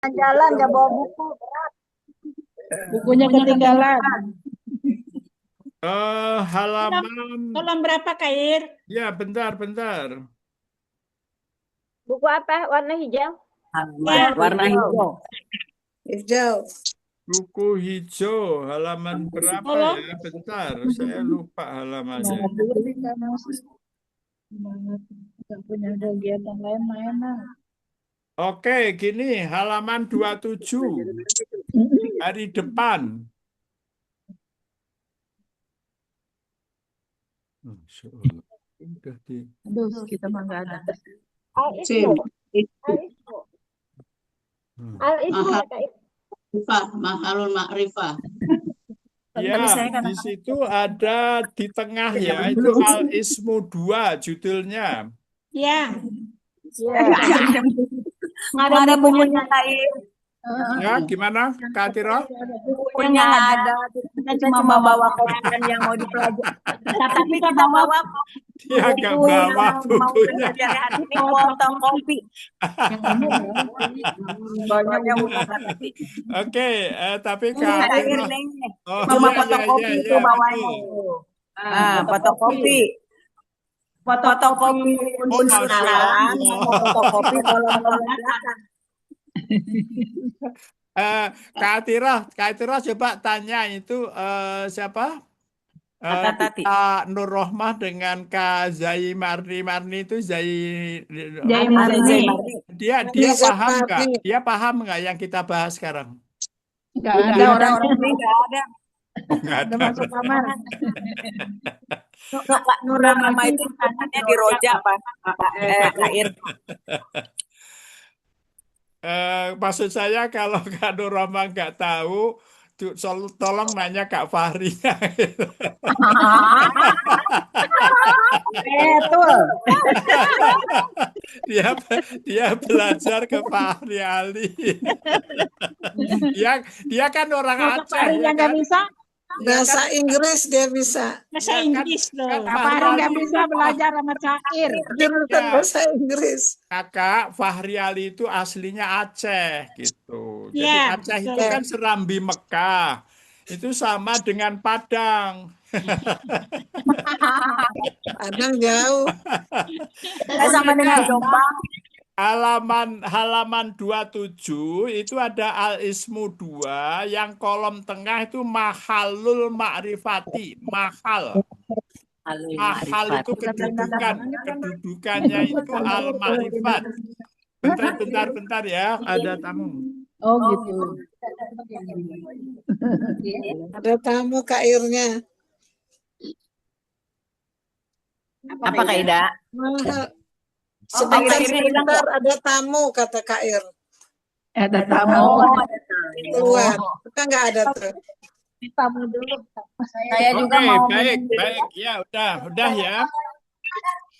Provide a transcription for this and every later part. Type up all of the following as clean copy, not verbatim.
Jalan nggak bawa buku. Bukunya ketinggalan. Halaman. Kolom berapa, Kair? Ya, bentar. Buku apa? Warna hijau? Ya, warna hijau. Hijau. Buku hijau, halaman berapa Tolong. ya? Bentar, saya lupa halamannya. Nggak punya kegiatan lain mainan. Oke, gini, halaman 27. Hari depan. Masya Allah. Udah di... Aduh, kita mah nggak ada. Al-Ismu. Al-Ismu ya, Kak. Rifah, Mahalul Ma'rifah. Ya, di situ ada di tengah ya, itu Al-Ismu 2 judulnya. Ya. Nggak ada bukunya, Kair. Ya, gimana, Kak Tiro? Bukunya nggak ada. Kita cuma bawa koran yang mau dipelajari. Tapi kita bawa Dia nggak bawa bukunya. ini fotokopi. Banyak yang Oke, tapi Kak Tiro... Oh, Cuma iya, fotokopi iya, itu iya, bawahnya. betul. Fotokopi. Fotokopi unsur alam, fotokopi kolom-kolom belakang. Kak Tiro coba tanya itu siapa? Kak Tati. Kak Nur Rohmah dengan Kak Zai Marni itu Zai Marni. dia paham nggak? Dia paham nggak yang kita bahas sekarang? Nggak ada orang ini nggak ada. Nggak ada. masuk kamar. Kak Nur Rahma itu tangannya di roja, Pak. Kair. Maksud saya kalau Kak Nur Rohmah nggak tahu, tolong nanya Kak Fahri. Betul. dia belajar ke Fahri Ali. dia kan orang Aceh. Yang nggak bisa. Bahasa Inggris dia bisa. Bahasa Inggris loh. kan Apa Fahri nggak Ali bisa belajar sama Cair? Jurusan bahasa Inggris. Kakak Fahri Ali itu aslinya Aceh gitu. Jadi Ya, Aceh itu betul. kan Serambi Mekah. Itu sama dengan Padang. Padang jauh. Sama dengan Jombang. Halaman 27 itu ada Al-Ismu 2 yang kolom tengah itu Mahalul Ma'rifati. Mahal itu kedudukannya itu Al-Ma'rifat. Bentar ya, ada tamu. Oh gitu. Ada tamu Kairnya. Apa Kak Ida? Sebentar ada tamu kata Kair. Ada tamu. Keluar. Kan nggak ada tuh. Tamu dulu. Saya juga Oke, mau baik. Ya, udah ya.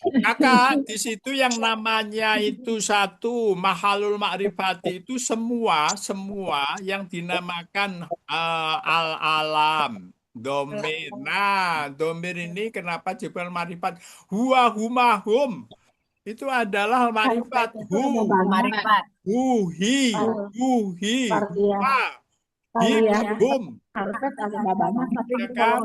Kakak, di situ yang namanya itu satu Mahalul Ma'rifati itu semua yang dinamakan al-alam. Domir. Nah, domir ini kenapa Jibril Ma'rifat? Huwa huma hum. Itu adalah Ma'rifat. Ma'rifat. Hi, huma. Hi, hum. Ya kan?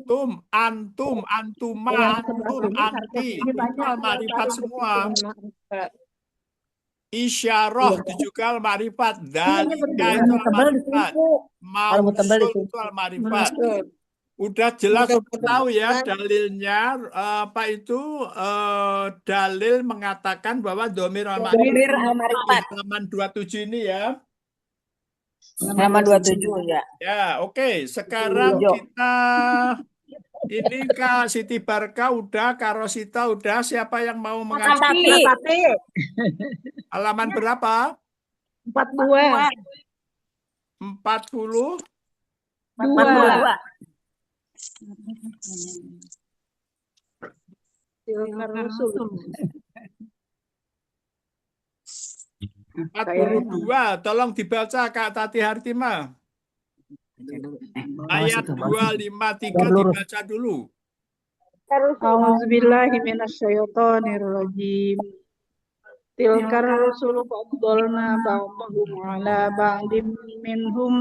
Tum, antum, antuma, antum, anti. Itu al-ma'rifat semua. Isyarah itu juga al-ma'rifat. Dalika itu al-ma'rifat. Mausul itu al-ma'rifat. Udah jelas tahu ya dalilnya apa itu dalil mengatakan bahwa domir al-ma'rifat. Halaman 27 ini ya. Halaman 27 ya. Ya, oke. Sekarang kita ini Kak Siti Barka udah, Kak Rosita udah. Siapa yang mau mengaji? Halaman berapa? 42. 42. 42. Empat puluh dua. Tolong dibaca Kak Tati Hartima. Ayat 253 dibaca dulu. A'udzubillahi minasyaitonirrajim. tilkar rusulu faddalna ba'dahum ala ba'dim minhum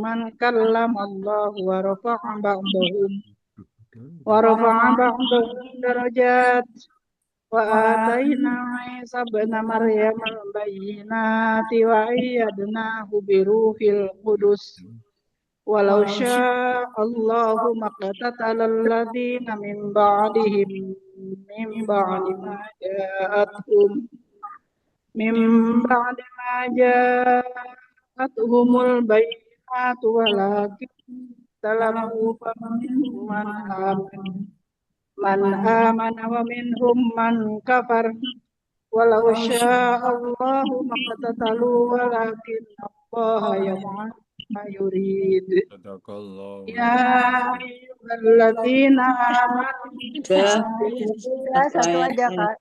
man kallamallahu wa rafa'a ba'dahum darajat wa atayna Isa ibna Maryam al-bayyinati wa ayyadnahu biruhil qudus walau sya'allahu maqtatalal ladzina min ba'dihim min ba'di ma ja'atuhum min ba'di ma ja'atuhumul bayyinatu walakin talafu faminhum man amana wa minhum man kafar walau sya'allahu maqtatalu walakin Allah yaf'alu ma yurid. Sadaqallahu. Ya ayyuhalladzina amanu Satu aja, Kak.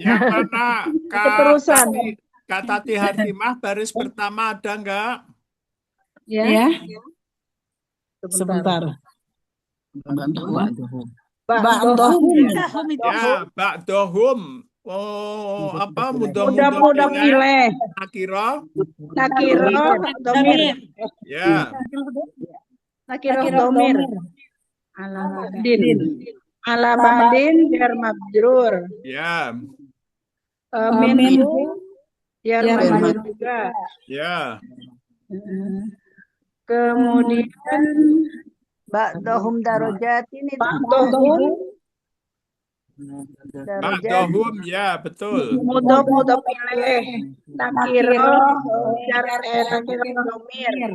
Yang mana Keterusan. Kak Tati Hartimah baris pertama ada enggak? ya. Sebentar. Ba'dahum. Ya, ba'dahum. Oh, apa Mudah-mudah pilih. Nakira? Nakiro domir. Ya, Nakiro domir. Alabadin jar majrur. ya, Minhu jar majrur juga. ya. Kemudian Ba'dahum darajatin itu. ba'dahum Ba'dahum, ya, betul. mudah pilih. Nakiro jar nakiro domir.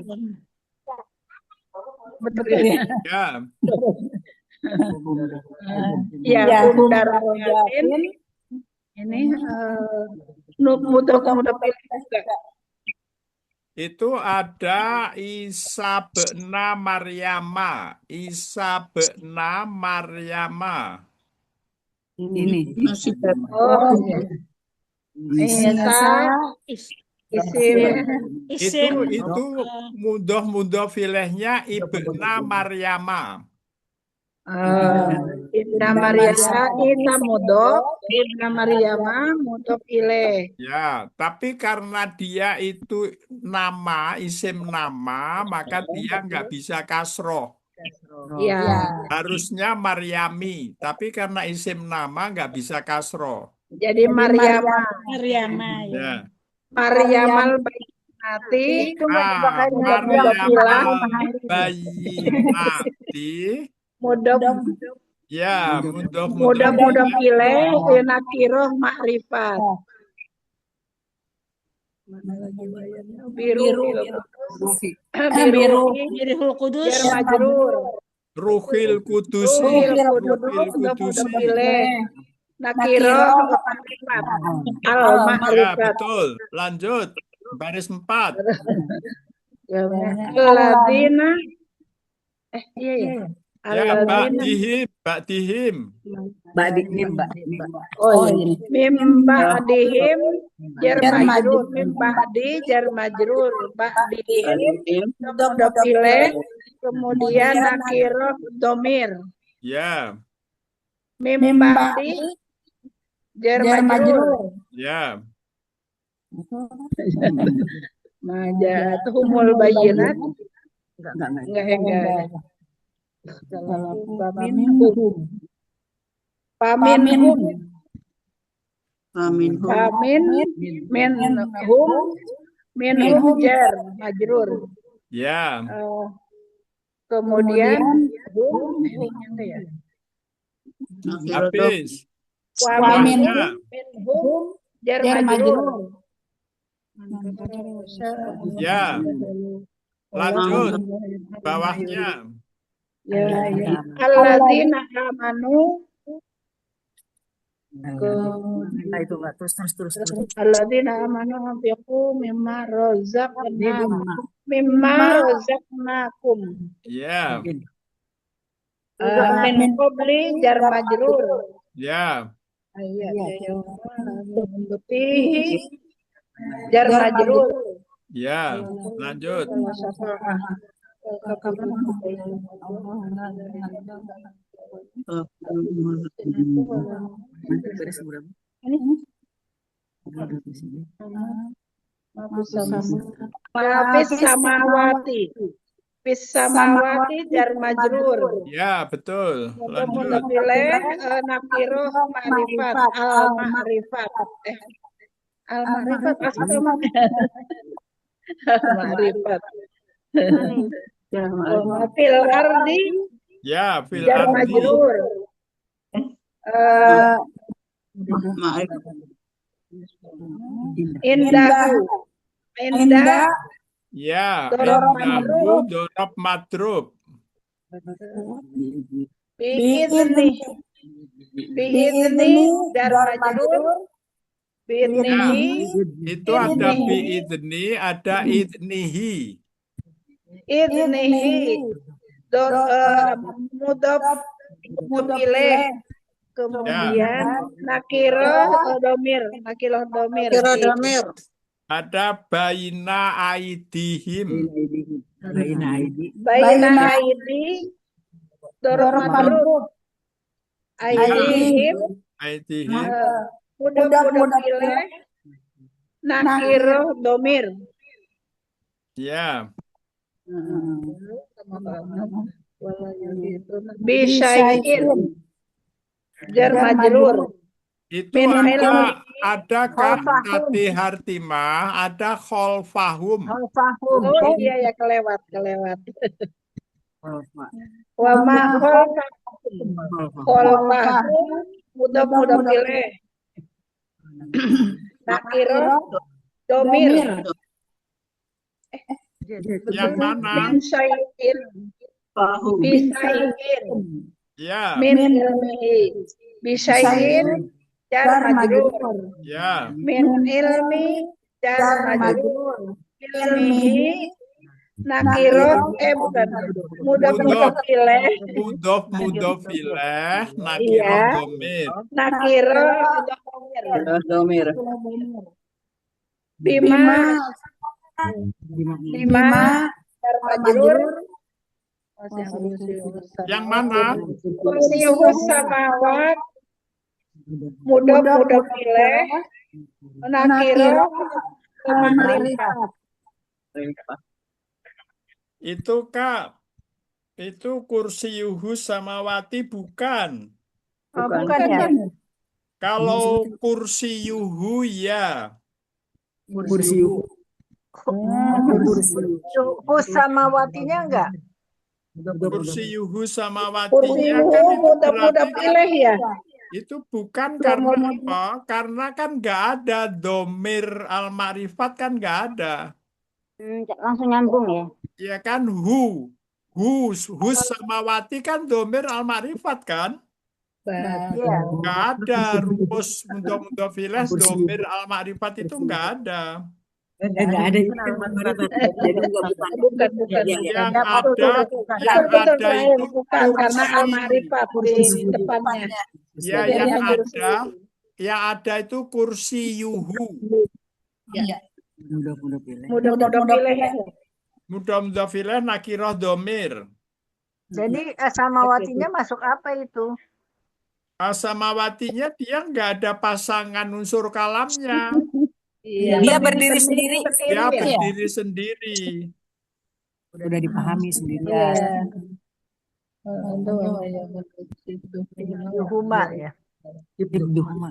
Betul ya? Ya, Ya, darajatin ini mudah pilih juga. itu ada Isa be'na Maryama. Isa be'na Maryama. Ini masih Oh, isim Itu mudah filehnya ibna Maryama. Ibna Maryama Isa mudof Ibna Maryama mudof ilaih. Ya, tapi karena dia itu nama, isim nama, maka dia nggak bisa kasroh. Ya. Harusnya Maryami, tapi karena isim nama nggak bisa kasroh. Jadi Maryama Ya. Maryamal Bayyinati Maryamal Bayyinati. mudof Ya, mudof ilaih nakiroh makrifat. Biru Birul Kudus. jar majrur. Ruhil Kudusi. Mudof ilaih nakiroh makrifat. Al Ya, makrifat. betul. Lanjut. Baris 4. Alladzina iya ya. Ya, Alladzina Ba'dihim. oh ini mim ba'dihim jar majrur mim ba'di jar majrur ba'dihim mudof ilaih kemudian nakirah domir Ya, mim ba'di jar majrur ya. majatuhumul bayyinat enggak paminhum minhum jar majrur Ya, kemudian habis. wa minhum Bawahnya. jar majrur Ya, lanjut. Bawahnya. Alladzina amanu alladzina amanu anfiqu mimma razaqnakum Ya, min qabli jar majrur ya. fihi jar majrur Ya, lanjut. Fis samawati. Fis samawati jar majrur. Ya, betul. Mudhof Lanjut. mudhof ilaih nakiroh ma'rifat al ma'rifat. Al ma'rifat asal ma'rifat. Fil ardi Ya, fil jar ardi. majrur. Indahu. Indah Ya, Dorob indahu dorob madrub. biizni. Biizni jar majrur. Biiznihi Itu ada biidni, ada idnihi. idnihi. Mudhof mudhof ilaih. Kemudian nakiroh domir. Nakiroh domir. Ada baina aidihim. Baina aidi dorob madrub. Aidihim Aidihim. mudhof ilaih nakiroh domir. Ya, Bisyai'in jar majrur. itu Min ada kan hati hartimah, ada kholfahum. Al-fahum. Oh iya ya kelewat. Wa ma kholfahum mudhof ilaih. Nakiroh domir. Yang mana? Min syai'in. Bisyai'in. Ya, Min ilmihi. Bisyai'in jar majrur. ya. Min ilmi jar majrur. Ilmihi nakiroh bukan. Mudhof ilaih. Mudhof ilaih, nakiroh Iya. domir. Nakiroh domir. Bima jar majrur. Yang mana? Kursiyus samawat mudhof ilaih nakiroh ma'rifat. Itu Kak, itu kursiyuhu samawati bukan. Bukan ya? Kalau kursiyuhu ya. Hus samawatinya enggak? Kursiyuhu samawatinya Kursiyuhu kan itu mudhof berarti ilaih ya. itu bukan karena apa? Karena kan nggak ada domir al-ma'rifat kan nggak ada. Langsung nyambung ya. Ya kan hus samawati kan domir al-ma'rifat kan? Iya. Nggak ada rumus mudhof ilaih domir al-ma'rifat itu nggak ada. Enggak ada jadi Bukan. Yang ada itu Bukan karena al-ma'rifat di depannya. ya yang ada itu kursiyuhu. Mudhof ilaih. Mudhof ilaih nakiroh domir. Jadi samawatinya masuk apa itu? Samawatinya dia nggak ada pasangan unsur kalamnya. Iya. Dia berdiri sendiri. Dia berdiri sendiri. Udah dipahami sendiri. Yuhuma ya. Khibduhuma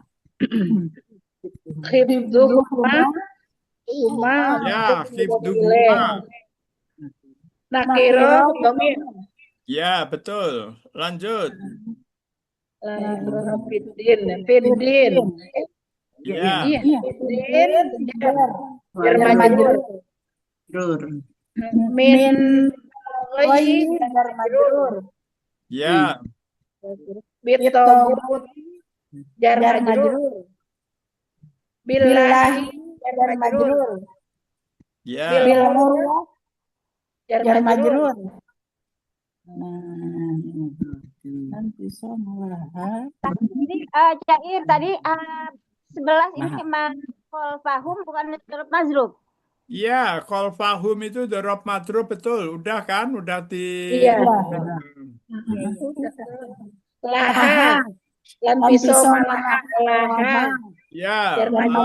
Ya, khibduhuma. nakiroh domir. Ya, betul. Lanjut. Fiddin. Ya, Fiddin jar majrur. Min ghayyi jar majrur. ya, Bitobut jar majrur. Billahi jar majrur. ya. Bilmurrah jar majrur. Ini Cair tadi 11 ini memang fahum bukan mazrub. Iya, kholfahum itu dorob madrub betul. Udah kan? Udah di Iya. Laha Lan pisau malahan olahan. Ya, Biar maju.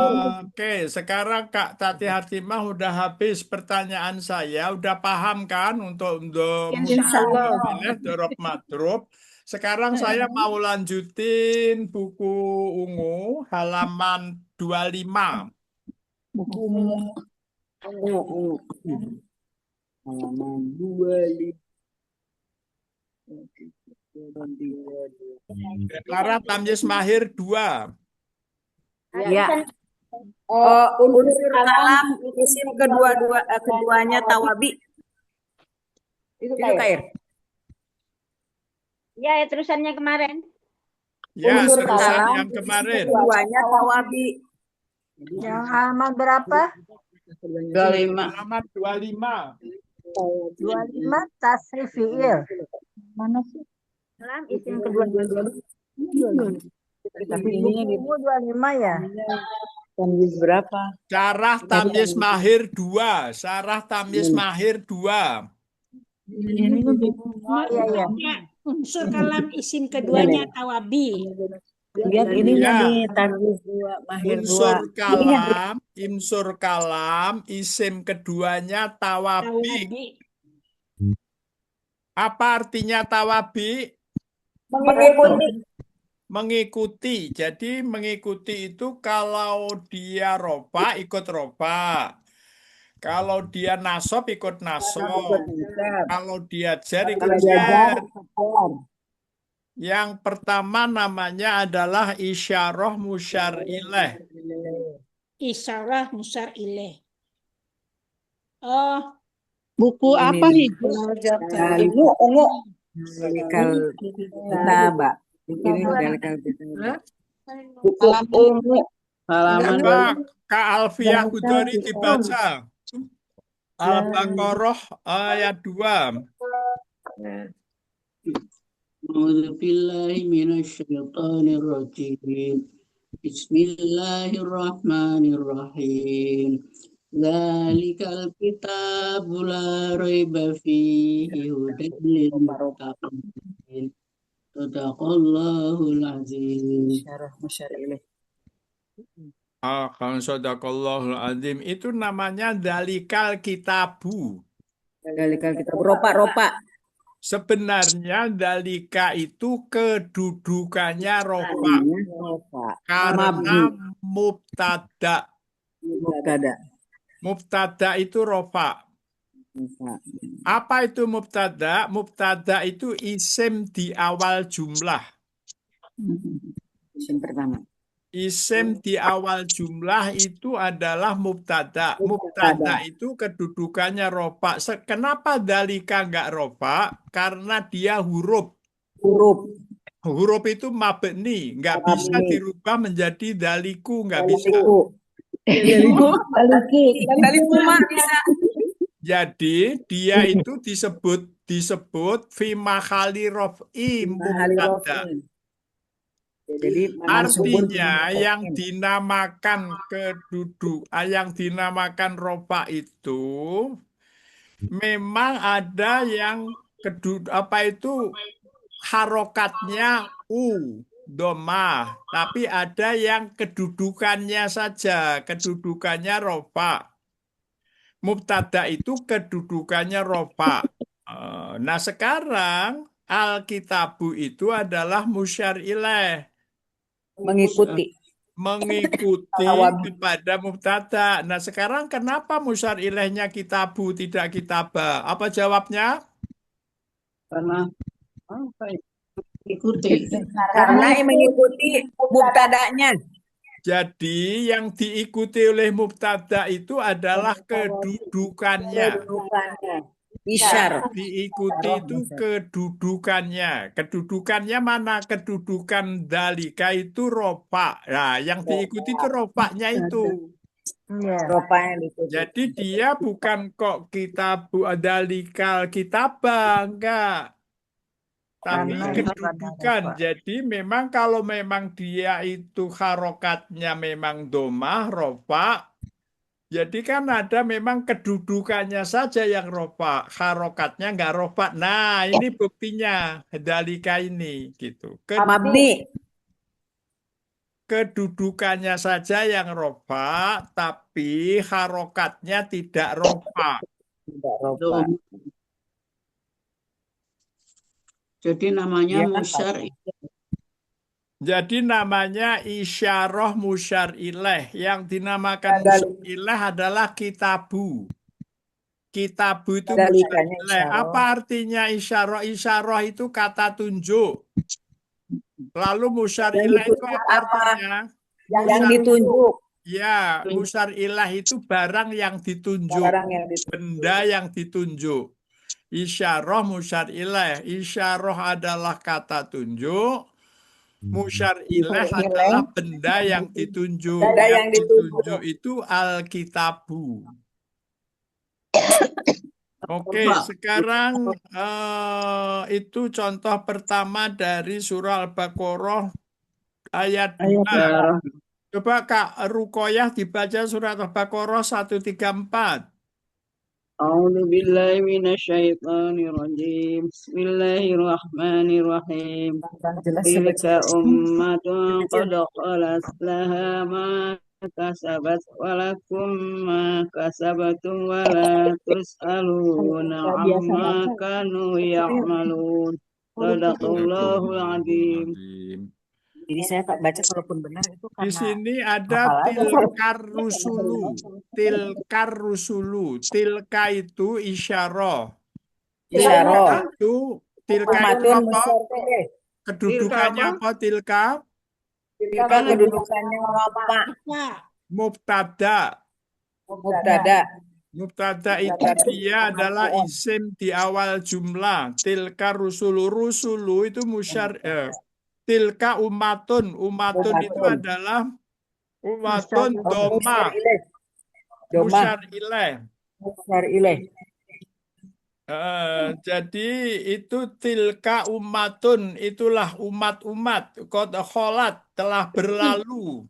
oke. Sekarang Kak Tati Hartimah udah habis pertanyaan saya, udah paham kan untuk Insya Allah. Mudah Dorob Madrub. Sekarang saya mau lanjutin buku ungu halaman 25. Buku ungu. Halaman 25. Clara Tamyiz Mahir 2. Ya. Unsur kalam isim keduanya tawabi. Itu Kair. Ya, terusannya kemarin. Ya, Unsur terusan kalam yang kemarin. keduanya tawabi. Yang halaman berapa? 25. Halaman 25. 25 tasrif fi'il. Mana sih? Kalam isim kedua. Tapi ininya di Buku 25 ya? Tamyiz berapa? Syarah Tamyiz Mahir 2. Syarah Tamyiz Mahir 2. Oh iya iya. Unsur kalam isim keduanya tawabi. Lihat ininya Ya. nih, Tamyiz 2, Mahir 2. Unsur kalam, isim keduanya tawabi. Tawabi. Apa artinya tawabi? Mengikuti. Mengikuti. Jadi mengikuti itu kalau dia rofa ikut rofa. Kalau dia nasob ikut nasob. Kalau dia jar ikut jar. Yang pertama namanya adalah isyarah musyar ilaih. Isyarah musar ilaih. Oh, Buku Ini apa nih. nih? Ungu. Dalikal kitabah. Ini dalikal kitabah. Buku ungu. Halaman Coba Kak Alfiah Hudori dibaca. Al-Baqarah ayat 2. أعوذ بالله من الشيطان الرجيم بسم الله الرحمن الرحيم ذلك الكتاب لا ريب فيه هدى للمتقين صدق الله العظيم. Syarah musyar ilaih. Sadaqallahul azim. Itu namanya dalikal kitabu. Dalikal kitabah. Ropa. Sebenarnya dalika itu kedudukannya rofa Ropa. karena mubtada. Mubtada. Mubtada itu rofa. Apa itu mubtada? Mubtada itu isim di awal jumlah. Isim pertama. Isim di awal jumlah itu adalah mubtada. Mubtada itu kedudukannya rofa. Kenapa dalika nggak rofa? Karena dia huruf. Huruf itu mabni, nggak bisa dirubah menjadi daliku, nggak bisa. Daliku mah bisa. Jadi dia itu disebut fi mahali rof'i mubtada. Jadi Artinya yang dinamakan rofa itu memang ada yang harokatnya domah, tapi ada yang kedudukannya saja, kedudukannya rofa. Mubtada itu kedudukannya rofa. Nah sekarang Alkitabu itu adalah musyar ilaih. mengikuti Kepada mubtada. Nah sekarang kenapa musyar ilaihnya kitabu tidak kitabah? Apa jawabnya? Karena ikuti. Karena mengikuti mubtadanya. Jadi yang diikuti oleh mubtada itu adalah kedudukannya. Isyar. Diikuti itu kedudukannya. Kedudukannya mana? Kedudukan dalika itu rofa. Nah, yang diikuti itu rofanya itu. Iya. Jadi dia bukan kok dalikal kitabah, enggak. Tapi Karena kedudukan. rofa. Jadi memang kalau memang dia itu harokatnya memang domah, rofa. Jadi kan ada memang kedudukannya saja yang rofa, harokatnya nggak rofa. Nah ini buktinya dalika ini gitu. Mabni. kedudukannya saja yang rofa, tapi harokatnya tidak rofa. Tidak rofa. Dom. Jadi namanya Dia kan musyar. Jadi namanya isyarah musyar ilaih. Yang dinamakan Ada musyar ilaih adalah kitabu. Kitabu itu Ada musyar likannya ilaih. isyarah. Apa artinya isyarah? Isyarah itu kata tunjuk. Lalu musyar Yang ilaih itu ditunjuk apa apa? artinya? Yang Musyar, ditunjuk. ya, musyar ilaih itu barang yang ditunjuk. Barang yang ditunjuk. Benda yang ditunjuk. Isyarah musyar ilaih. Isyarah adalah kata tunjuk. Musyar ilaih adalah benda yang ditunjuk. Benda Yang yang ditunjuk. ditunjuk itu Alkitabu. Oke, sekarang itu contoh pertama dari surah Al-Baqarah ayat 2. Coba Kak Rukoyah dibaca surat Al-Baqarah 134. A'udzu billahi minasyaitonir rajim. Bismillahirrahmanirrahim. Jelas Tilka ummatun qad khalat laha ma kasabat walakum ma kasabatum wala tus'aluna amma kanu ya'malun. Sadaqallahul azim. Jadi saya tak baca walaupun benar itu Di karena sini ada hafal aja. tilkar rusulu. Tilkar rusulu. Tilka itu isyarah. Isyarah. Tilka itu Umatun apa? musyarih. Kedudukannya apa tilka? Tilka kedudukannya apa? Mubtada. Mubtada. Mubtada itu dia adalah isim di awal jumlah. Tilka rusulu. Rusulu itu tilka umatun. Umatun itu adalah umatun doma. Musyar ilaih. Musyar ilaih. Jadi itu tilka umatun, itulah umat-umat. Qad kholat, telah berlalu.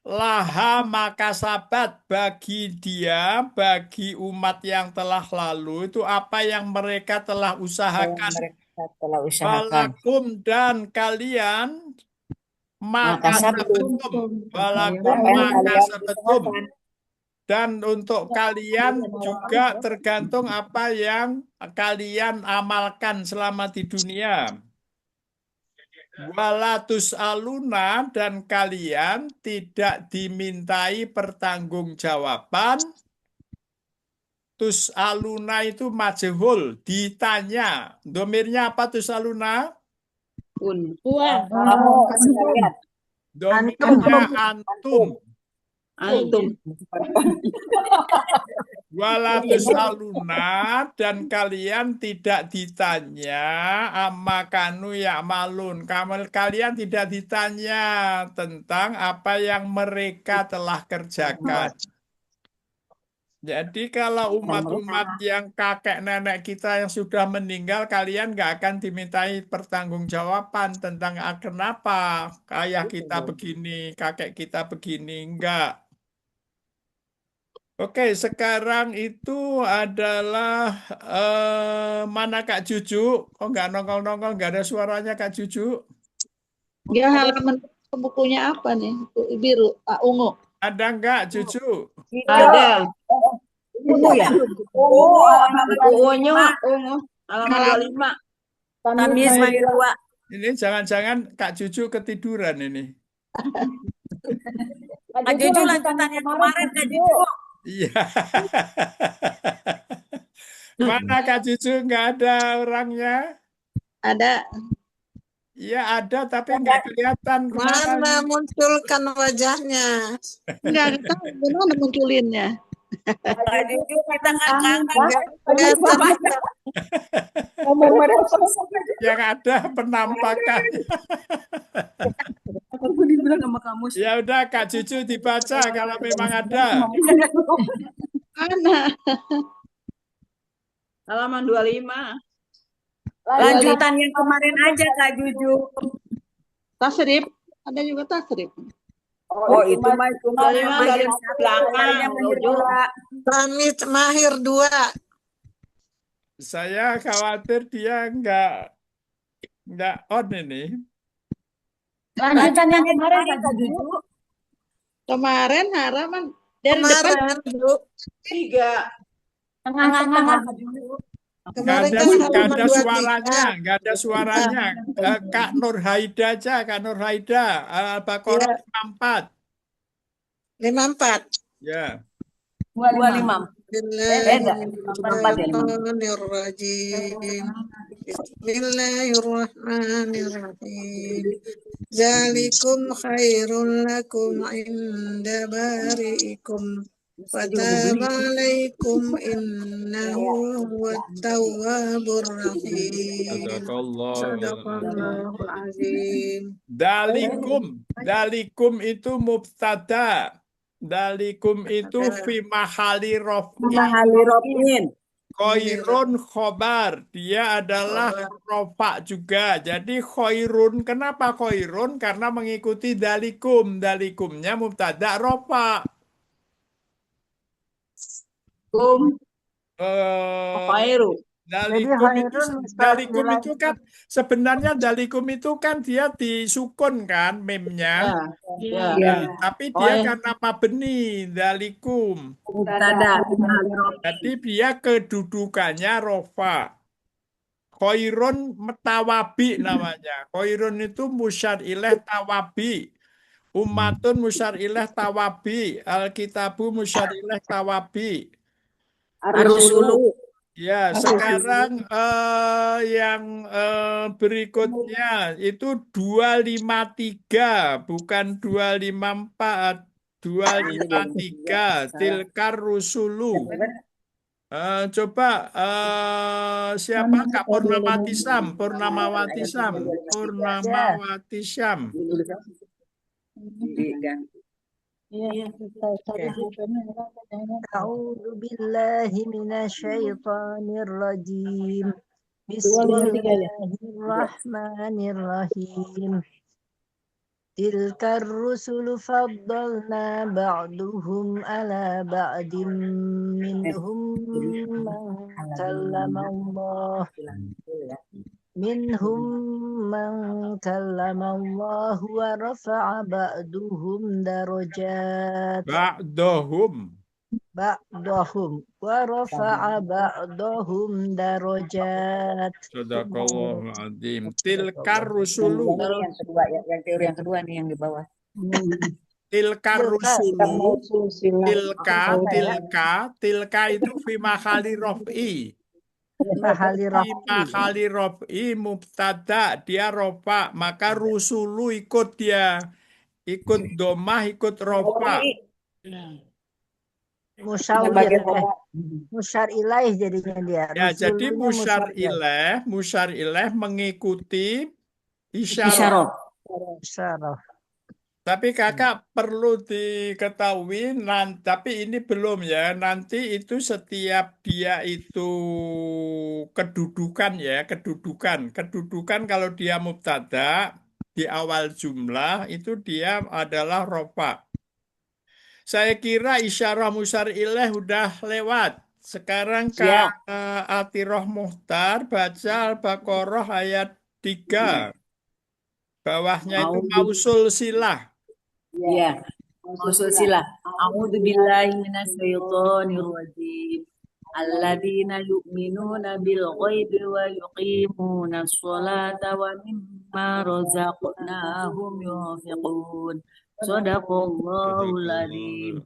Laha maka sabat bagi dia, bagi umat yang telah lalu, itu apa yang mereka telah usahakan. Walakum dan kalian maka sabatum. Walakum maka sabatum. Dan untuk kalian juga tergantung apa yang kalian amalkan selama di dunia. Walatus aluna dan kalian tidak dimintai pertanggungjawaban. Tus aluna itu majhul, ditanya. Domirnya apa tus aluna? Domirnya antum. Walatus aluna dan kalian tidak ditanya amma kanu ya'malun. Kalian tidak ditanya tentang apa yang mereka telah kerjakan. Jadi kalau umat-umat yang kakek nenek kita yang sudah meninggal, kalian nggak akan dimintai pertanggungjawaban tentang kenapa ayah kita begini, kakek kita begini, enggak. Oke, sekarang itu adalah mana Kak Juju? Oh, nggak nongol-nongol, nggak ada suaranya Kak Juju. Ya, halaman bukunya apa nih? Biru, ungu. Ada nggak Juju? Ada. Ungu ya? Ungunya ungu. Halaman 25. Tamis manggil dua. Ini jangan-jangan Kak Juju ketiduran ini. Kak Juju lanjutannya kemarin Kak Juju. Iya. Mana Kak Juju? Nggak ada orangnya? Ada. Iya ada, tapi nggak kelihatan. Mana munculkan wajahnya? Enggak tahu gimana munculinnya. Kak Juju kita kan Yang ada penampakannya. Aku dibilang sama kamu. Ya udah Kak Juju dibaca kalau memang ada. Mana? Halaman 25. Lanjutan yang kemarin aja Kak Juju. Tasrif. Ada juga tasrif. Oh itu mah bagian belakang. Tamis Mahir 2. Saya khawatir dia nggak on ini. Lanjutan yang kemarin Kak Juju. Kemarin halaman dari depan Kemarin, Bu. 3. Tengah-tengah Kak Juju. Kemarin Nggak kan ada, halaman nggak ada 23. suaranya, nggak ada suaranya. Kak Nur Haida aja, Kak Nur Haida. Al-Baqarah Ya, 54. 54. Ya. 25. Beda. 44 ya 5. Bismillahirrahmanirrahim. Bismillahirrahmanirrahim. Zalikum khairul lakum inda bari'ikum. Fataba alaikum innahu huwat tawwabur rahim. Sadaqallahul azim. Dalikum itu mubtada. Dalikum itu fi mahali raf'i. Mahali Robin. Khairun khobar, dia adalah rofa juga. Jadi khairun, kenapa khairun? Karena mengikuti dalikum. Dalikumnya mubtada rofa. Khairu. Dalikum itu kan sebenarnya dalikum itu kan dia disukun kan memnya. Ya. Tapi dia karena mabni dalikum. Mubtada. Jadi dia kedudukannya rofa. Khairun tawabi namanya. Khairun itu musyar ilaih tawabi. Ummatun musyar ilaih tawabi. Alkitabu musyar ilaih tawabi. Ar-Rusulu. Ya, sekarang yang berikutnya itu 253, bukan 254, 253. Tilkar rusulu. Coba siapa Kak Purnamawati Sam? Purnamawati Sam. Purnamawati Sam. A'udzu billahi minasyaitonir rajim. Bismillahirrahmanirrahim. Tilkar rusulu faddalna ba'duhum ala ba'dim minhum man kallama Allah. منهم من كلم الله ورفع بعضهم درجات بعضهم ورفع بعضهم درجات. Sadaqallahul azim. Tilkar rusulu. Yang teori yang kedua nih yang di bawah. Tilkar rusulu. Tilka itu fi mahali raf'i. Mahali raf'i mubtada, dia rofa, maka rusulu ikut dia, ikut domah, ikut rofa. Musyar ilaih jadinya dia. Ya, jadi musyar ilaih mengikuti isyarat. Tapi kakak perlu diketahui, tapi ini belum ya, nanti itu setiap dia itu kedudukan ya, kedudukan kalau dia mubtada di awal jumlah itu dia adalah rofa. Saya kira isyarah musyar ilaih udah lewat. Sekarang Kak Atiroh Muhtar baca Al-Baqarah ayat 3. Bawahnya itu mausul silah. Ya, mausul silah. A'udzu billahi minasyaitonir rajim. Alladzina yu'minuna bil ghaibi wa yuqimuna sholata wa mimma razaqnahum yunfiqun. Shadaqallahul adzim.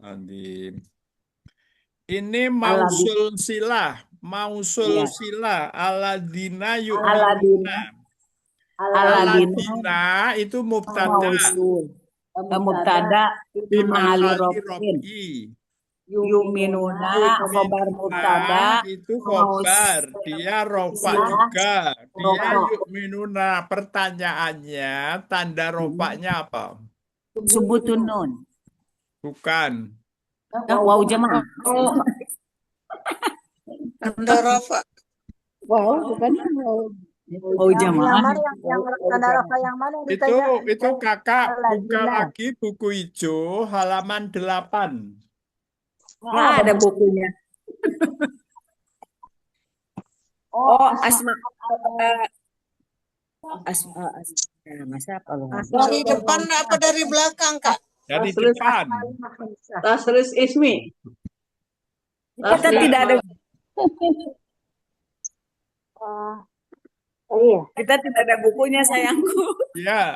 Ini mausul silah, alladzina yu'minuna. Aladina itu mubtada. Mubtada fi mahali raf'in. Yu'minuna khobar mubtada itu khobar, dia rofa juga. Dia yu'minuna. Pertanyaannya tanda rofanya apa? Subutun nun. Bukan. Waw jamaah. Tanda rafa. Wow, bukan Oh jamaah. Yang tanda rafa yang mana ditanya? Itu kakak buka lagi buku hijau halaman 8. Nggak ada bukunya. Nah, masa apa lu? Dari depan apa dari belakang, Kak? Dari Tasris, depan. Tasris Ismi. Kita Tasris. tidak ada Iya. kita tidak ada bukunya sayangku. Ya,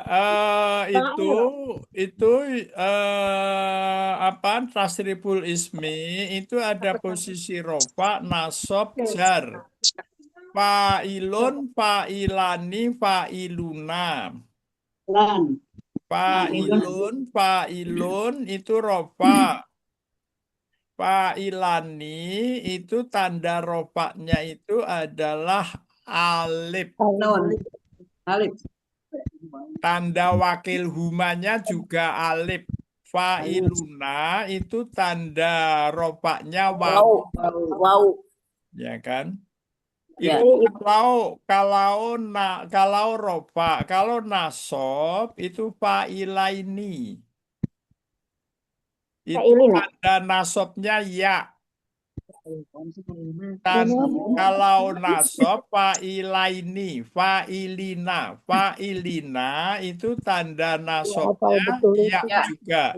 itu apa? Tasriful ismi itu ada posisi rofa, nasob, jar. Fa'ilun, fa'ilani, fa'iluna. Lan. Fa'ilun itu rofa. Fa'ilani itu tanda rofaknya itu adalah alif. Non. Alif. Tanda wakil humanya juga alif. Fa'iluna itu tanda rofaknya wawu. Wow. Ya kan? Ya. Itu kalau rofa, kalau nasob itu fa'ilaini. Itu tanda nasobnya ya. Kalau nasob fa'ilaini, fa'ilina itu tanda nasobnya ya juga.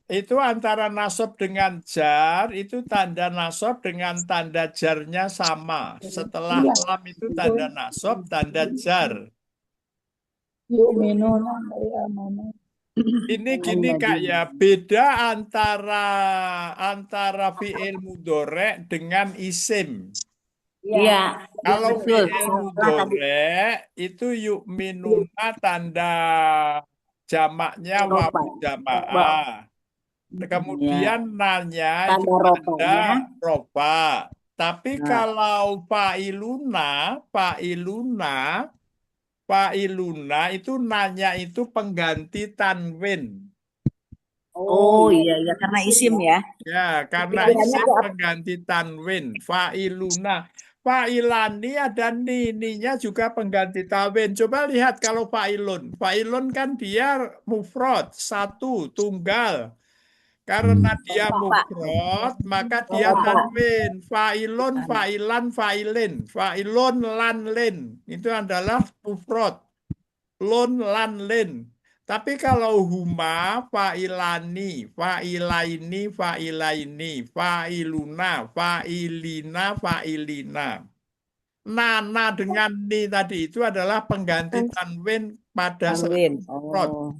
Itu antara nasob dengan jar, itu tanda nasob dengan tanda jarnya sama. Setelah lam itu tanda nasob, tanda jar. Ini gini Kak ya, beda antara fi'il mudhore dengan isim. Iya. Kalau Betul. fi'il mudhore itu yu'minuna tanda jamaknya wawu jamaah. Kemudian nanya itu tanda rofa. Tapi kalau fa'iluna itu nanya itu pengganti tanwin. Oh iya karena isim ya. Ya, karena isim pengganti tanwin. Fa'iluna. Fa'ilani ada ninya juga pengganti tanwin. Coba lihat kalau fa'ilun. Fa'ilun kan dia mufrad, satu, tunggal. Karena dia mufrad, maka dia tanwin. Fa'ilun, fa'ilan, fa'ilin. Fa'ilun, lan, lin. Itu adalah mufrad. Lun, lan, lin. Tapi kalau huma, fa'ilani, fa'ilaini, fa'ilaini, fa'iluna, fa'ilina, fa'ilina. Nana dengan ni tadi itu adalah pengganti tanwin pada saat mufrad.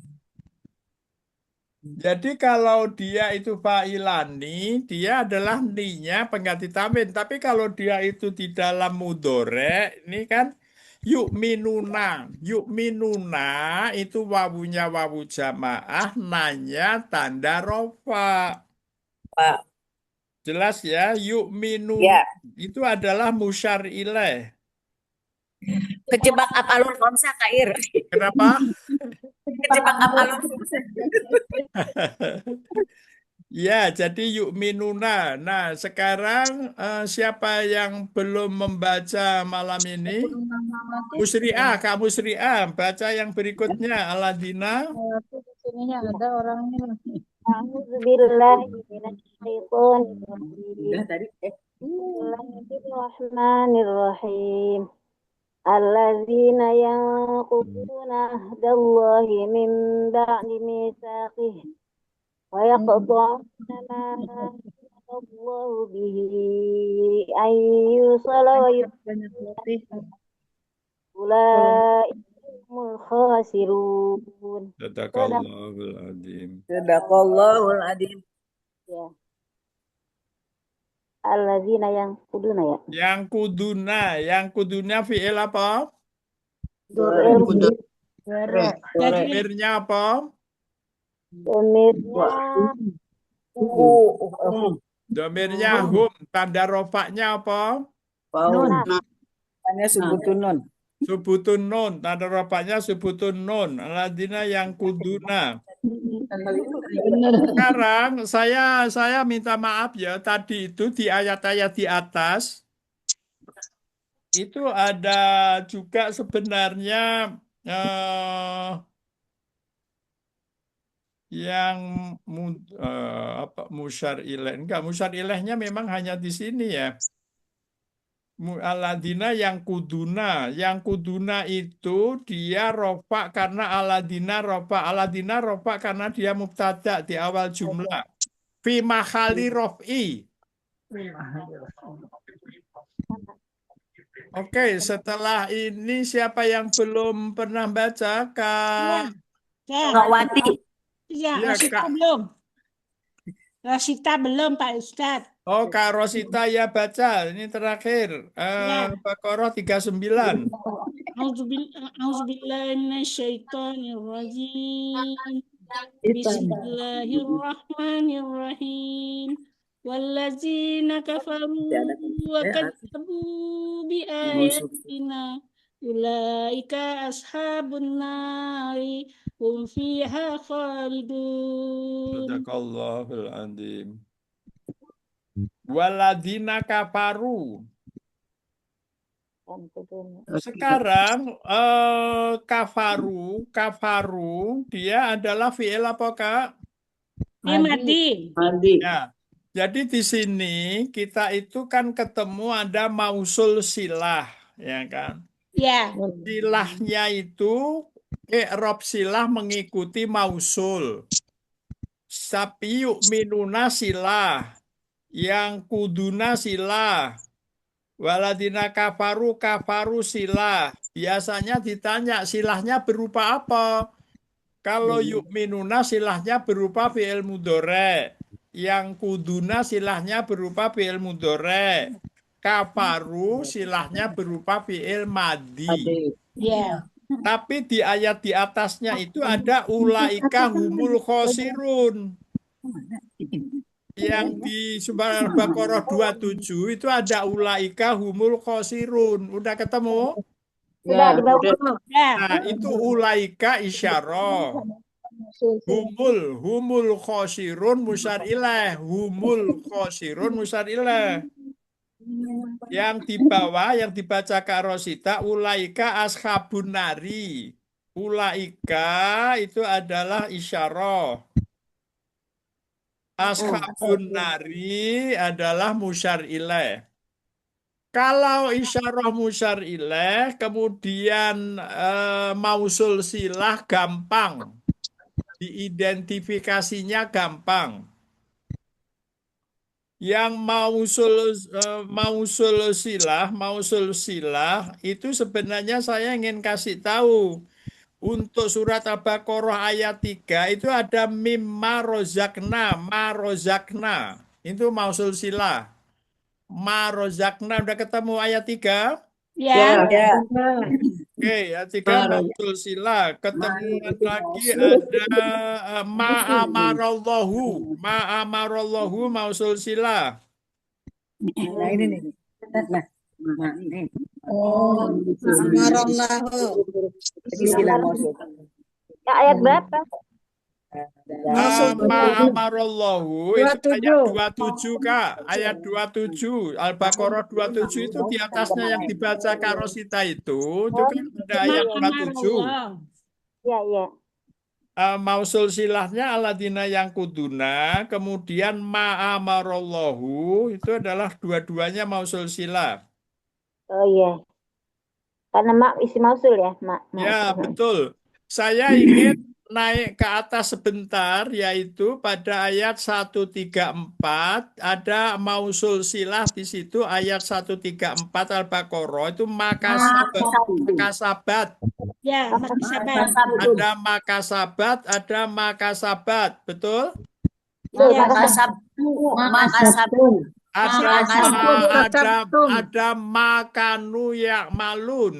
Jadi kalau dia itu fa'ilani, dia adalah ninya pengganti tanwin. Tapi kalau dia itu di dalam mudhore, ini kan yu'minuna. Yu'minuna itu wawunya wawu jamaah, nanya tanda rofa. Jelas ya, yu'minuna itu adalah musyar ilaih. Kejebak apalun komsa Kair. Kenapa? Kejebak apalun komsa. Ya, jadi yu'minuna. Nah, sekarang siapa yang belum membaca malam ini? Musri'ah, Kak Musri'ah, baca yang berikutnya. Aladina. Sininya ada orangnya. Bismillahirrahmanirrahim. Alladzina yanquduna ahdallahi min ba'di mitsaqih wa yaqta'una ma Allahu bihi ayyusala wa ulaikal khasirun. Sadaqallahul adzim. Sadaqallahul adzim. Ya. Alladzina yang kuduna ya. Yang kuduna fi'il apa? Domirnya apa? Domirnya hum. Tanda rofaknya apa? Hanya subutun nun. Subutun nun. Tanda rofaknya subutun nun. Alladzina yang kuduna. Sekarang saya minta maaf ya, tadi itu di ayat-ayat di atas itu ada juga sebenarnya yang apa musyar ilaih. Enggak, musyar ilaihnya memang hanya di sini ya. Aladina yang kuduna. Yang kuduna itu dia rofa karena aladina rofa. Aladina rofa karena dia mubtada di awal jumlah. Fi mahali rof'i. Oke, setelah ini siapa yang belum pernah baca? Kak? Ya, Wati. ya, Ya, Rosita Kak. belum. Rosita belum, Pak Ustadz. Oh, Kak Rosita ya baca. Ini terakhir. Ya. Baqarah 39. Auzubillahi minasyaitonirrajim. Bismillahirrahmanirrahim. Wallazina kafaru wa kadzabu bi ayatina ulaika ashabun nari hum fiha khalidun. Sadaqallahul adzim. Waladina kafaru. Sekarang kafaru dia adalah fi'il apa, Kak? Madi. Ya. Jadi di sini kita itu kan ketemu ada mausul silah, ya kan? Ya. Silahnya itu i'rab silah mengikuti mausul. Sapi yu'minuna silah, yang kuduna silah. Waladina kafaru silah. Biasanya ditanya silahnya berupa apa? Kalau yu'minuna silahnya berupa fi'il mudhari'. Yang kuduna silahnya berupa fi'il mudhari'. Kafaru silahnya berupa fi'il madi. Ya. Tapi di ayat di atasnya itu ada ulaika humul khosirun. Yang di Surat Al-Baqarah 27 itu ada ulaika humul khosirun. Udah ketemu? Sudah di bawah. Nah, itu ulaika isyarah. Humul khosirun musyar ilaih. Humul khosirun musyar ilaih. Yang di bawah yang dibaca Kak Rosita ulaika ashabun nari. Ulaika itu adalah isyarah. Ashabun nari adalah musyar ilaih. Kalau isyarah musyar ilaih kemudian mausul silah gampang. Diidentifikasinya gampang. Yang mausul silah itu sebenarnya saya ingin kasih tahu. Untuk surat Al-Baqarah ayat 3 itu ada mimma rozakna, ma rozakna. Itu mausul silah. Ma rozakna, udah ketemu ayat 3? Ya. Oke, ayat 3 mausul silah. Ketemu lagi ada ma amarallahu. Ma amarallahu mausul silah. Nah, ini nih. Nah, ini. Oh, amarallahu. Ini sila mausul. Ya, ayat berapa? Ma amarallahu itu ayat 27, Kak. Ayat 27. Al-Baqarah 27 itu di atasnya yang dibaca Kak Rosita itu kan ada ayat 27. Ya, ya. Mausul silahnya aladina yang kuduna, kemudian ma amarallahu itu adalah dua-duanya mausul silah. Oh iya. Karena mak isi mausul ya, mak. Ya, betul. Saya ingin naik ke atas sebentar, yaitu pada ayat 134 ada mausul silah di situ ayat 134 Al-Baqarah itu makasabat. Ya, makasabat. Ada makasabat, betul? Ada makanu yakmalun